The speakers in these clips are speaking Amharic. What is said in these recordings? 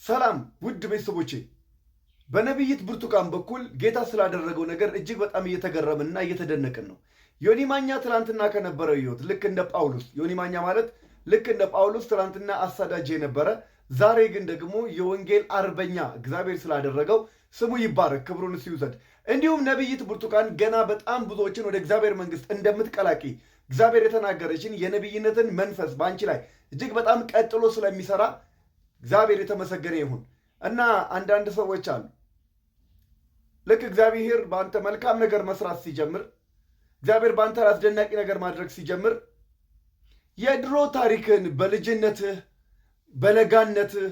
ሰላም ውድ ቤተሰቦቼ፣ በነብይት ብርቱካን በኩል ጌታ ስላደረገው ነገር እጅግ በጣም እየተገረምንና እየተደነቅን ነው። ዮኒ ማኛ ትላንትና ከነበረው ህይወት ልክ እንደ ጳውሎስ፣ ዮኒ ማኛ ማለት ልክ እንደ ጳውሎስ ትላንትና አሳዳጅ የነበረ ዛሬ ግን ደግሞ የወንጌል አርበኛ እግዚአብሔር ስላደረገው ስሙ ይባረክ፣ ክብሩን ይውሰድ። እንዲሁም ነብይት ብርቱካን ገና በጣም ብዙዎችን ወደ እግዚአብሔር መንግስት እንደምትቀላቂ እግዚአብሔር የተናገረችን የነብይነትን መንፈስ በአንቺ ላይ እጅግ በጣም ቀጥሎ ስለሚሰራ እግዚአብሔር የተመሰገነ ይሁን። እና አንዳንድ ሰዎች አሉ ልክ እግዚአብሔር በአንተ መልካም ነገር መስራት ሲጀምር፣ እግዚአብሔር በአንተ አስደናቂ ነገር ማድረግ ሲጀምር የድሮ ታሪክን በልጅነትህ በለጋነትህ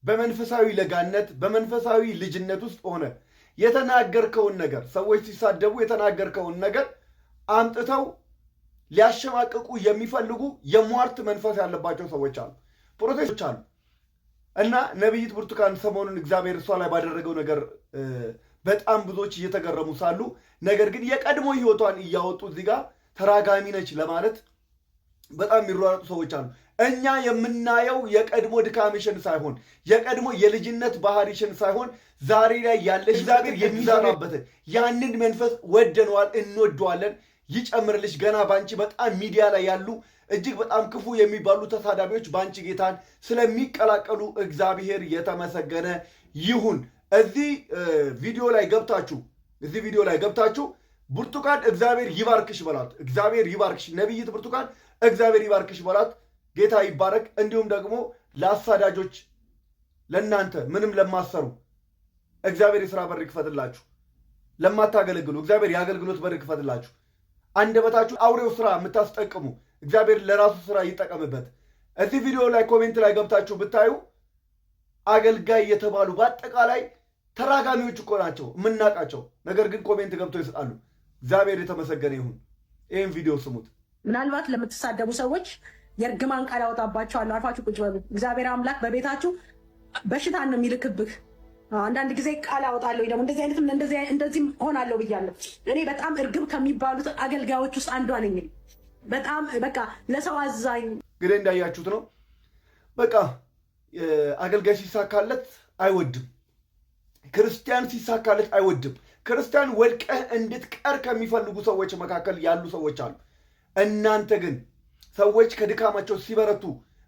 በመንፈሳዊ ለጋነት በመንፈሳዊ ልጅነት ውስጥ ሆነ የተናገርከውን ነገር ሰዎች ሲሳደቡ የተናገርከውን ነገር አምጥተው ሊያሸማቅቁ የሚፈልጉ የሟርት መንፈስ ያለባቸው ሰዎች አሉ፣ ፕሮቴስቶች አሉ። እና ነብይት ብርቱካን ሰሞኑን እግዚአብሔር እሷ ላይ ባደረገው ነገር በጣም ብዙዎች እየተገረሙ ሳሉ ነገር ግን የቀድሞ ህይወቷን እያወጡ እዚህ ጋር ተራጋሚ ነች ለማለት በጣም የሚሯሯጡ ሰዎች አሉ። እኛ የምናየው የቀድሞ ድካምሽን ሳይሆን የቀድሞ የልጅነት ባህሪሽን ሳይሆን ዛሬ ላይ ያለሽ እግዚአብሔር የሚሰራበትን ያንን መንፈስ ወደነዋል፣ እንወደዋለን። ይጨምርልሽ። ገና ባንቺ በጣም ሚዲያ ላይ ያሉ እጅግ በጣም ክፉ የሚባሉ ተሳዳቢዎች ባንቺ ጌታን ስለሚቀላቀሉ እግዚአብሔር የተመሰገነ ይሁን። እዚህ ቪዲዮ ላይ ገብታችሁ ብርቱካን እግዚአብሔር ይባርክሽ በላት። እግዚአብሔር ይባርክሽ ነብይት ብርቱካን፣ እግዚአብሔር ይባርክሽ በላት። ጌታ ይባረክ። እንዲሁም ደግሞ ለአሳዳጆች ለእናንተ ምንም ለማሰሩ እግዚአብሔር የሥራ በር ይክፈትላችሁ። ለማታገለግሉ እግዚአብሔር የአገልግሎት በር ይክፈትላችሁ። አንደበታችሁ አውሬው ስራ የምታስጠቅሙ እግዚአብሔር ለራሱ ስራ ይጠቀምበት። እዚህ ቪዲዮ ላይ ኮሜንት ላይ ገብታችሁ ብታዩ አገልጋይ የተባሉ በአጠቃላይ ተራጋሚዎች እኮ ናቸው የምናውቃቸው። ነገር ግን ኮሜንት ገብተው ይሰጣሉ። እግዚአብሔር የተመሰገነ ይሁን። ይህን ቪዲዮ ስሙት። ምናልባት ለምትሳደቡ ሰዎች የእርግማን ቃል ያወጣባቸዋለሁ። አርፋችሁ ቁጭ በሉ። እግዚአብሔር አምላክ በቤታችሁ በሽታን ነው የሚልክብህ። አንዳንድ ጊዜ ቃል አወጣለሁ ደግሞ እንደዚህም ሆናለሁ ብያለሁ። እኔ በጣም እርግብ ከሚባሉት አገልጋዮች ውስጥ አንዷ ነኝ። በጣም በቃ ለሰው አዛኝ። እንግዲህ እንዳያችሁት ነው። በቃ አገልጋይ ሲሳካለት አይወድም፣ ክርስቲያን ሲሳካለት አይወድም። ክርስቲያን ወድቀህ እንድትቀር ከሚፈልጉ ሰዎች መካከል ያሉ ሰዎች አሉ። እናንተ ግን ሰዎች ከድካማቸው ሲበረቱ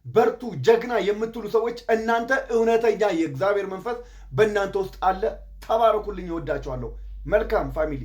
በርቱ፣ ጀግና የምትሉ ሰዎች እናንተ እውነተኛ የእግዚአብሔር መንፈስ በእናንተ ውስጥ አለ። ተባረኩልኝ። እወዳችኋለሁ። መልካም ፋሚሊ